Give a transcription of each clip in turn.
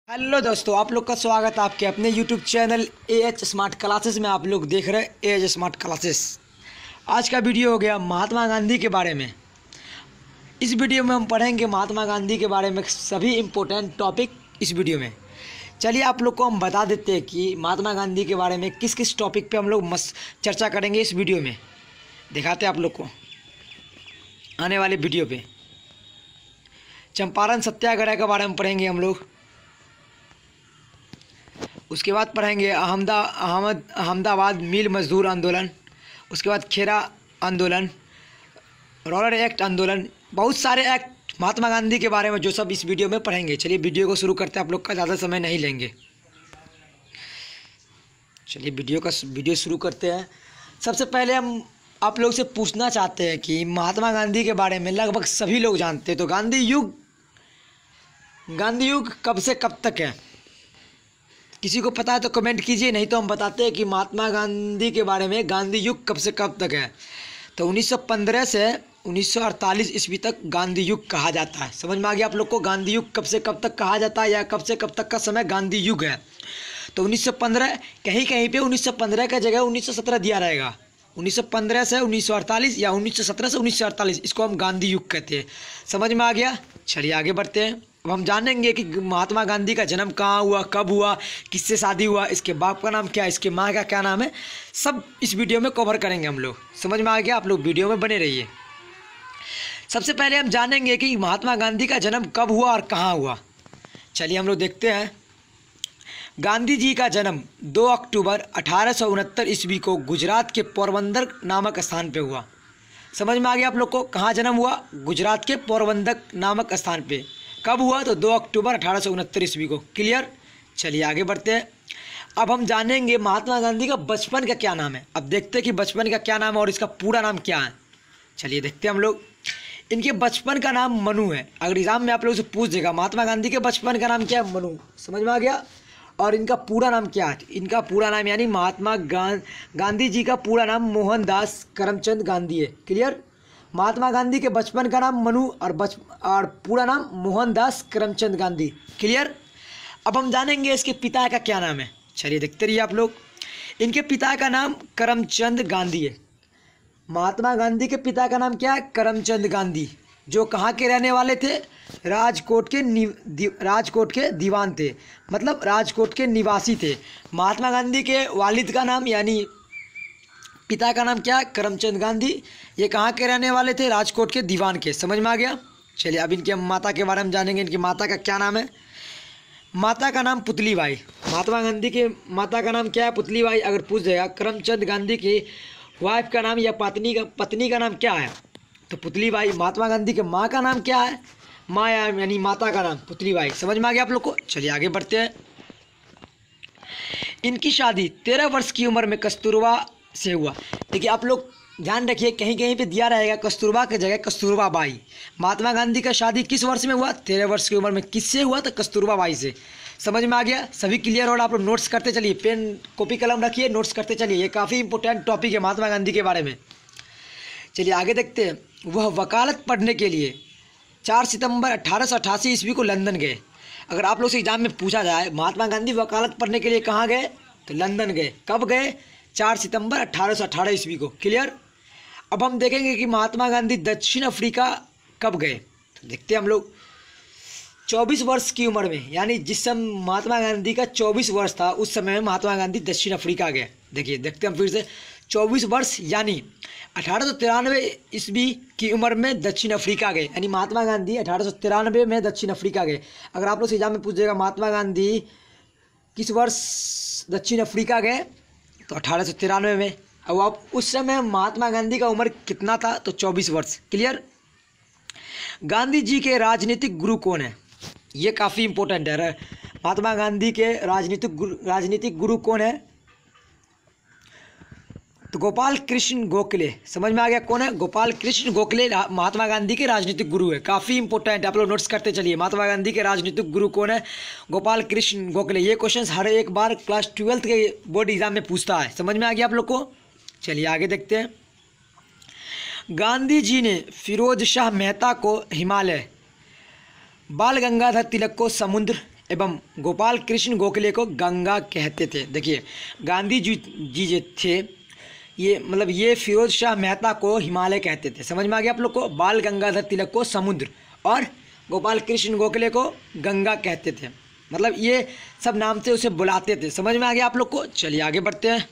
Hello दोस्तों, आप लोग का स्वागत है आपके अपने YouTube channel AH smart classes में। आप लोग देख रहे हैं एएच स्मार्ट क्लासेस। आज का वीडियो हो गया महात्मा गांधी के बारे में। इस वीडियो में हम पढ़ेंगे महात्मा गांधी के बारे में सभी इम्पोर्टेंट टॉपिक इस वीडियो में। चलिए आप लोग को हम बता देते हैं कि महात्मा गांधी के बारे में किस किस टॉपिक पे हम लोग चर्चा करेंगे इस वीडियो में। दिखाते हैं आप लोग को आने वाले वीडियो पे। चंपारण सत्याग्रह के बारे में पढ़ेंगे हम लोग। उसके बाद पढ़ेंगे अहमदाबाद मिल मजदूर आंदोलन। उसके बाद खेरा आंदोलन, रोलर एक्ट आंदोलन, बहुत सारे एक्ट महात्मा गांधी के बारे में जो सब इस वीडियो में पढ़ेंगे। चलिए वीडियो को शुरू करते हैं, आप लोग का ज़्यादा समय नहीं लेंगे। चलिए वीडियो शुरू करते हैं। सबसे पहले हम आप लोग से पूछना चाहते हैं कि महात्मा गांधी के बारे में लगभग सभी लोग जानते हैं, तो गांधी युग कब से कब तक है? किसी को पता है तो कमेंट कीजिए, नहीं तो हम बताते हैं कि महात्मा गांधी के बारे में गांधी युग कब से कब तक है। तो 1915 से 1948 ईस्वी तक गांधी युग कहा जाता है। समझ में आ गया आप लोग को गांधी युग कब से कब तक कहा जाता है या कब से कब तक का समय गांधी युग है? तो 1915 कहीं कहीं पे 1915 का जगह 1917 दिया रहेगा। 1915 से 1948 या 1917 से 1948, इसको हम गांधी युग कहते हैं। समझ में आ गया? चलिए आगे बढ़ते हैं। अब हम जानेंगे कि महात्मा गांधी का जन्म कहाँ हुआ, कब हुआ, किससे शादी हुआ, इसके बाप का नाम क्या है, इसके माँ का क्या नाम है, सब इस वीडियो में कवर करेंगे हम लोग। समझ में आ गया? आप लोग वीडियो में बने रहिए। सबसे पहले हम जानेंगे कि महात्मा गांधी का जन्म कब हुआ और कहाँ हुआ। चलिए हम लोग देखते हैं। गांधी जी का जन्म 2 अक्टूबर 1869 ईस्वी को गुजरात के पोरबंदर नामक स्थान पे हुआ। समझ में आ गया आप लोग को? कहाँ जन्म हुआ? गुजरात के पोरबंदर नामक स्थान पे। कब हुआ? तो 2 अक्टूबर 1869 ईस्वी को। क्लियर? चलिए आगे बढ़ते हैं। अब हम जानेंगे महात्मा गांधी का बचपन का क्या नाम है। अब देखते हैं कि बचपन का क्या नाम है और इसका पूरा नाम क्या है। चलिए देखते हैं हम लोग। इनके बचपन का नाम मनु है। अगर एग्जाम में आप लोग से पूछ देगा महात्मा गांधी के बचपन का नाम क्या है, मनु। समझ में आ गया? और इनका पूरा नाम क्या है? इनका पूरा नाम यानी गांधी जी का पूरा नाम मोहनदास करमचंद गांधी है। क्लियर? महात्मा गांधी के बचपन का नाम मनु और पूरा नाम मोहनदास करमचंद गांधी। क्लियर? अब हम जानेंगे इसके पिता का क्या नाम है। चलिए देखते रहिए आप लोग। इनके पिता का नाम करमचंद गांधी है। महात्मा गांधी के पिता का नाम क्या है? करमचंद गांधी, जो कहाँ के रहने वाले थे? राजकोट के दीवान थे, मतलब राजकोट के निवासी थे। महात्मा गांधी के वालिद का नाम यानी पिता का नाम क्या है? करमचंद गांधी। ये कहाँ के रहने वाले थे? राजकोट के दीवान के। समझ में आ गया? चलिए अब इनके माता के बारे में जानेंगे। इनकी माता का क्या नाम है? माता का नाम पुतली बाई। महात्मा गांधी के माता का नाम क्या है? पुतली बाई। अगर पूछ देगा करमचंद गांधी की वाइफ का नाम या पत्नी का नाम क्या है, तो पुतली बाई। महात्मा गांधी के माँ का नाम क्या है? माँ यानी माता का नाम पुतली बाई। समझ में आ गया आप लोग को? चलिए आगे बढ़ते हैं। इनकी शादी 13 वर्ष की उम्र में कस्तूरबा से हुआ। देखिए आप लोग ध्यान रखिए, कहीं कहीं पे दिया रहेगा कस्तूरबा की जगह कस्तूरबा बाई। महात्मा गांधी का शादी किस वर्ष में हुआ? 13 वर्ष की उम्र में। किससे हुआ? तो कस्तूरबा बाई से। समझ में आ गया? सभी क्लियर? और आप लोग नोट्स करते चलिए, पेन कॉपी कलम रखिए, नोट्स करते चलिए। ये काफ़ी इंपॉर्टेंट टॉपिक है महात्मा गांधी के बारे में। चलिए आगे देखते हैं। वह वकालत पढ़ने के लिए 4 सितंबर 1888 ईस्वी को लंदन गए। अगर आप लोग से एग्जाम में पूछा जाए महात्मा गांधी वकालत पढ़ने के लिए कहाँ गए, तो लंदन गए। कब गए? 4 सितंबर 1818 ईस्वी को। क्लियर? अब हम देखेंगे कि महात्मा गांधी दक्षिण अफ्रीका कब गए। तो देखते हैं हम लोग। 24 वर्ष की उम्र में, यानी जिस समय महात्मा गांधी का 24 वर्ष था उस समय में महात्मा गांधी दक्षिण अफ्रीका गए। देखिए देखते हैं हम फिर से। 24 वर्ष यानी 1893 ईस्वी की उम्र में दक्षिण अफ्रीका गए, यानी महात्मा गांधी 1893 में दक्षिण अफ्रीका गए। अगर आप लोग से एग्जाम में पूछ देगा महात्मा गांधी किस वर्ष दक्षिण अफ्रीका गए, तो 1893 में। अब आप उस समय महात्मा गांधी का उम्र कितना था? तो 24 वर्ष। क्लियर? गांधी जी के राजनीतिक गुरु कौन है? ये काफ़ी इंपॉर्टेंट है। महात्मा गांधी के राजनीतिक गुरु कौन है? तो गोपाल कृष्ण गोखले। समझ में आ गया कौन है? गोपाल कृष्ण गोखले महात्मा गांधी के राजनीतिक गुरु है। काफ़ी इंपॉर्टेंट, आप लोग नोट्स करते चलिए। महात्मा गांधी के राजनीतिक गुरु कौन है? गोपाल कृष्ण गोखले। ये क्वेश्चन हर एक बार क्लास 12th के बोर्ड एग्जाम में पूछता है। समझ में आ गया आप लोग को? चलिए आगे देखते हैं। गांधी जी ने फिरोज शाह मेहता को हिमालय, बाल गंगाधर तिलक को समुद्र एवं गोपाल कृष्ण गोखले को गंगा कहते थे। देखिए गांधी जी जो थे ये फिरोज शाह मेहता को हिमालय कहते थे। समझ में आ गया आप लोग को। बाल गंगाधर तिलक को समुद्र और गोपाल कृष्ण गोखले को गंगा कहते थे। मतलब ये सब नाम से उसे बुलाते थे। समझ में आ गया आप लोग को। चलिए आगे बढ़ते हैं।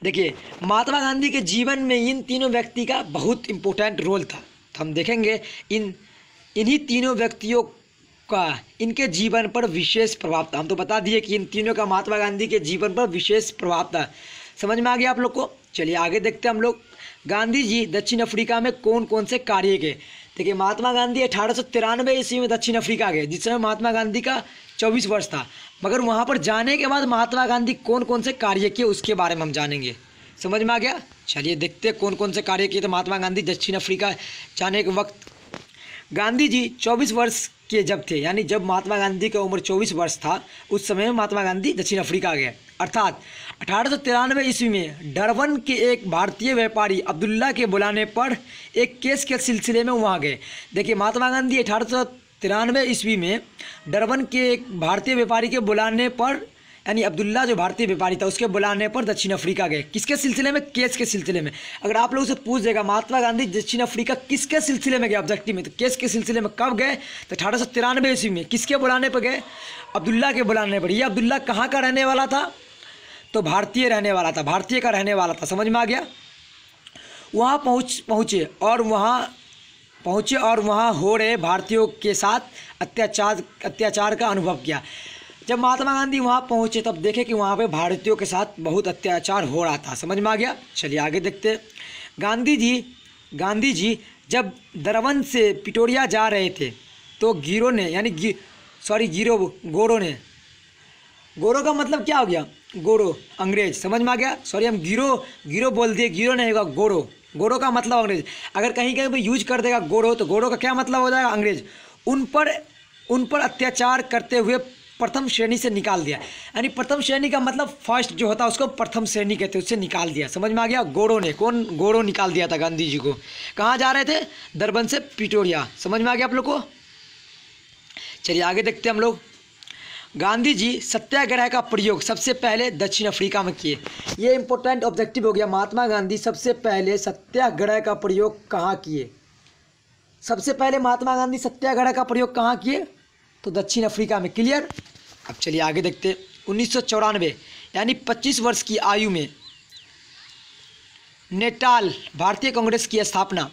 देखिए महात्मा गांधी के जीवन में इन तीनों व्यक्ति का बहुत इम्पोर्टेंट रोल था। तो हम देखेंगे इन्हीं तीनों व्यक्तियों का इनके जीवन पर विशेष प्रभाव था। हम तो बता दिए कि इन तीनों का महात्मा गांधी के जीवन पर विशेष प्रभाव था। समझ में आ गया आप लोग को। चलिए आगे देखते हैं हम लोग। गांधी जी दक्षिण अफ्रीका में कौन कौन से कार्य किए। देखिए महात्मा गांधी 1893 ईस्वी में दक्षिण अफ्रीका गए, जिस समय महात्मा गांधी का 24 वर्ष था। मगर वहाँ पर जाने के बाद महात्मा गांधी कौन कौन से कार्य किए उसके बारे में हम जानेंगे। समझ में आ गया। चलिए देखते हैं कौन कौन से कार्य किए थे महात्मा गांधी दक्षिण अफ्रीका जाने के वक्त। गांधी जी 24 वर्ष के जब थे, यानी जब महात्मा गांधी की उम्र 24 वर्ष था, उस समय में महात्मा गांधी दक्षिण अफ्रीका गए। अर्थात 1893 ईस्वी में डरबन के एक भारतीय व्यापारी अब्दुल्ला के बुलाने पर एक केस के सिलसिले में वहाँ गए। देखिए महात्मा गांधी 1893 ईस्वी में डरबन के एक भारतीय व्यापारी के बुलाने पर, यानी अब्दुल्ला जो भारतीय व्यापारी था उसके बुलाने पर दक्षिण अफ्रीका गए। किसके सिलसिले में? केस के सिलसिले में। अगर आप लोगों से पूछ देगा महात्मा गांधी दक्षिण अफ्रीका किसके सिलसिले में गए ऑब्जेक्टिव में, तो केस के सिलसिले में। कब गए? तो 1893 ईस्वी में। किसके बुलाने पर गए? अब्दुल्ला के बुलाने पर। ये अब्दुल्ला कहाँ का रहने वाला था? तो भारतीय रहने वाला था, भारतीय का रहने वाला था। समझ में आ गया। वहाँ पहुँचे और वहाँ हो रहे भारतीयों के साथ अत्याचार का अनुभव किया। जब महात्मा गांधी वहाँ पहुँचे तब देखे कि वहाँ पे भारतीयों के साथ बहुत अत्याचार हो रहा था। समझ में आ गया। चलिए आगे देखते हैं। गांधी जी जब दरबन से पिटोरिया जा रहे थे तो गोरो का मतलब क्या हो गया? गोरो अंग्रेज। समझ में आ गया। सॉरी हम गिरो बोल दिए, गिरो नहीं होगा, गोरो का मतलब अंग्रेज। अगर कहीं भी यूज कर देगा गोरो तो गोरो का क्या मतलब हो जाएगा? अंग्रेज। उन पर अत्याचार करते हुए प्रथम श्रेणी से निकाल दिया। यानी प्रथम श्रेणी का मतलब फर्स्ट जो होता है उसको प्रथम श्रेणी कहते हैं, उससे निकाल दिया। समझ में आ गया। गोरो निकाल दिया था गांधी जी को। कहाँ जा रहे थे? दरबन से पिटोरिया। समझ में आ गया आप लोग को। चलिए आगे देखते हैं हम लोग। गांधी जी सत्याग्रह का प्रयोग सबसे पहले दक्षिण अफ्रीका में किए। ये इंपॉर्टेंट ऑब्जेक्टिव हो गया। महात्मा गांधी सबसे पहले सत्याग्रह का प्रयोग कहाँ किए? सबसे पहले महात्मा गांधी सत्याग्रह का प्रयोग कहाँ किए? तो दक्षिण अफ्रीका में। क्लियर। अब चलिए आगे देखते हैं। 1994 यानी 25 वर्ष की आयु में नेटाल भारतीय कांग्रेस की स्थापना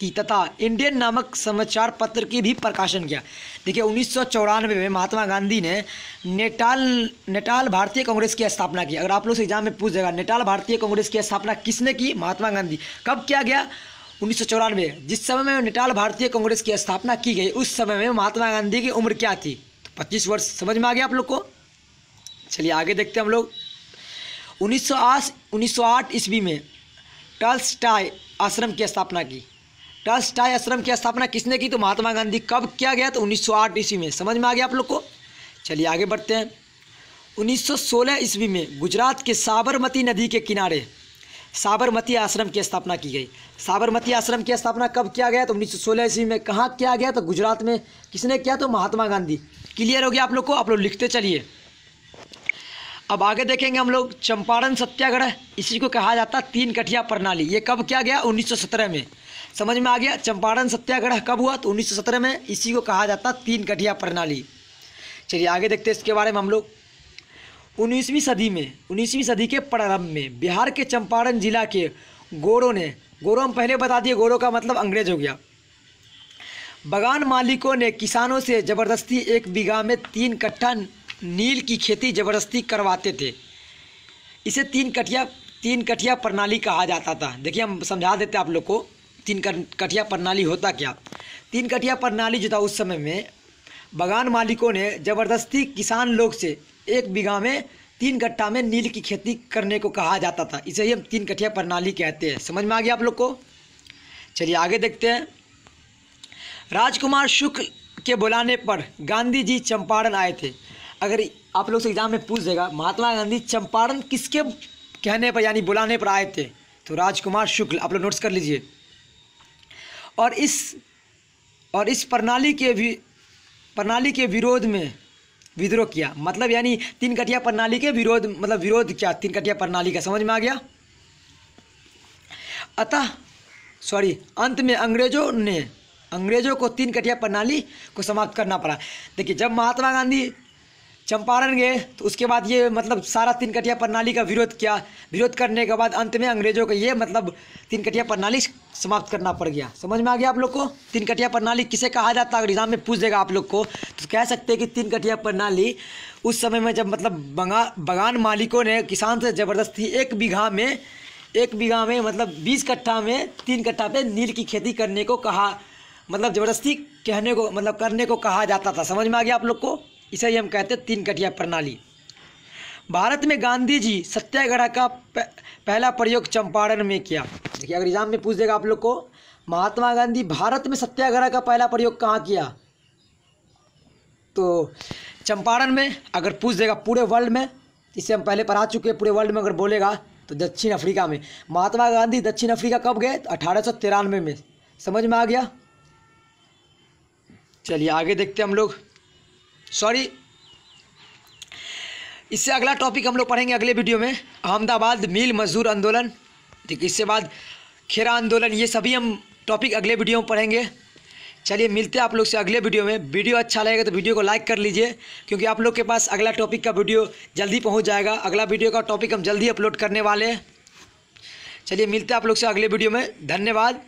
की तथा इंडियन नामक समाचार पत्र की भी प्रकाशन किया। देखिए 1994 में महात्मा गांधी ने नेटाल भारतीय कांग्रेस की स्थापना की। अगर आप लोग से एग्जाम में पूछ देगा नेटाल भारतीय कांग्रेस की स्थापना किसने की? महात्मा गांधी। कब किया गया? 1994। जिस समय में नेटाल भारतीय कांग्रेस की स्थापना की गई उस समय में महात्मा गांधी की उम्र क्या थी? तो 25 वर्ष। समझ में आ गया आप लोग को। चलिए आगे देखते हैं हम लोग। 1908 ईस्वी में टॉलस्टॉय आश्रम की स्थापना की। टॉलस्टॉय आश्रम की स्थापना किसने की? तो महात्मा गांधी। कब किया गया? तो 1908 ईस्वी में। समझ में आ गया आप लोग को। चलिए आगे बढ़ते हैं। 1916 ईस्वी में गुजरात के साबरमती नदी के किनारे साबरमती आश्रम की स्थापना की गई। साबरमती आश्रम की स्थापना कब किया गया? तो 1916 ईस्वी में। कहाँ किया गया? तो गुजरात में। किसने किया? तो महात्मा गांधी। क्लियर हो गया आप लोग को। आप लोग लिखते चलिए। अब आगे देखेंगे हम लोग। चंपारण सत्याग्रह, इसी को कहा जाता है 3 कठिया प्रणाली। ये कब किया गया? 1917 में। समझ में आ गया। चंपारण सत्याग्रह कब हुआ? तो 1917 में। इसी को कहा जाता 3 कठिया प्रणाली। चलिए आगे देखते हैं इसके बारे में हम लोग। 19वीं सदी के प्रारंभ में बिहार के चंपारण जिला के गोरो हम पहले बता दिए, गोरो का मतलब अंग्रेज हो गया। बागान मालिकों ने किसानों से ज़बरदस्ती 1 बीघा में 3 कट्ठा नील की खेती ज़बरदस्ती करवाते थे। इसे 3 कठिया प्रणाली कहा जाता था। देखिए हम समझा देते आप लोग को 3 कठिया प्रणाली होता क्या। 3 कठिया प्रणाली जो था उस समय में बागान मालिकों ने ज़बरदस्ती किसान लोग से 1 बीघा में 3 कट्ठा में नील की खेती करने को कहा जाता था। इसे ही हम 3 कठिया प्रणाली कहते हैं। समझ में आ गया आप लोग को। चलिए आगे देखते हैं। राजकुमार शुक्ल के बुलाने पर गांधी जी चंपारण आए थे। अगर आप लोग से एग्जाम में पूछ देगा महात्मा गांधी चंपारण किसके कहने पर यानी बुलाने पर आए थे, तो राजकुमार शुक्ल। आप लोग नोट्स कर लीजिए। और इस प्रणाली के प्रणाली के विरोध में विद्रोह किया, मतलब यानी तीन कटिया प्रणाली के विरोध, मतलब विरोध क्या तीन कटिया प्रणाली का, समझ में आ गया। अंत में अंग्रेजों को तीन कटिया प्रणाली को समाप्त करना पड़ा। देखिए जब महात्मा गांधी चंपारण गए तो उसके बाद ये मतलब सारा तीन कटिया प्रणाली का विरोध किया। विरोध करने के बाद अंत में अंग्रेजों को ये मतलब तीन कटिया प्रणाली समाप्त करना पड़ गया। समझ में आ गया आप लोग को। तीन कटिया प्रणाली किसे कहा जाता है, अगर एग्जाम में पूछ देगा आप लोग को तो कह सकते हैं कि तीन कटिया प्रणाली उस समय में जब मतलब बगान मालिकों ने किसान से ज़बरदस्ती एक बीघा में मतलब 20 कट्ठा में 3 कट्ठा पे नील की खेती करने को कहा, मतलब ज़बरदस्ती करने को कहा जाता था। समझ में आ गया आप लोग को। इसे ही हम कहते हैं तीन कटिया प्रणाली। भारत में गांधी जी सत्याग्रह का पहला प्रयोग चंपारण में किया। देखिए अगर एग्जाम में पूछ देगा आप लोग को, महात्मा गांधी भारत में सत्याग्रह का पहला प्रयोग कहाँ किया, तो चंपारण में। अगर पूछ देगा पूरे वर्ल्ड में, इसे हम पहले पढ़ा चुके हैं, पूरे वर्ल्ड में अगर बोलेगा तो दक्षिण अफ्रीका में। महात्मा गांधी दक्षिण अफ्रीका कब गए, तो 1893 में। समझ में आ गया। चलिए आगे देखते हैं हम लोग। इससे अगला टॉपिक हम लोग पढ़ेंगे अगले वीडियो में, अहमदाबाद मिल मजदूर आंदोलन। देखिए इससे बाद खेरा आंदोलन, ये सभी हम टॉपिक अगले वीडियो में पढ़ेंगे। चलिए मिलते हैं आप लोग से अगले वीडियो में। वीडियो अच्छा लगेगा तो वीडियो को लाइक कर लीजिए, क्योंकि आप लोग के पास अगला टॉपिक का वीडियो जल्दी पहुंच जाएगा। अगला वीडियो का टॉपिक हम जल्दी अपलोड करने वाले हैं। चलिए मिलते हैं आप लोग से अगले वीडियो में। धन्यवाद।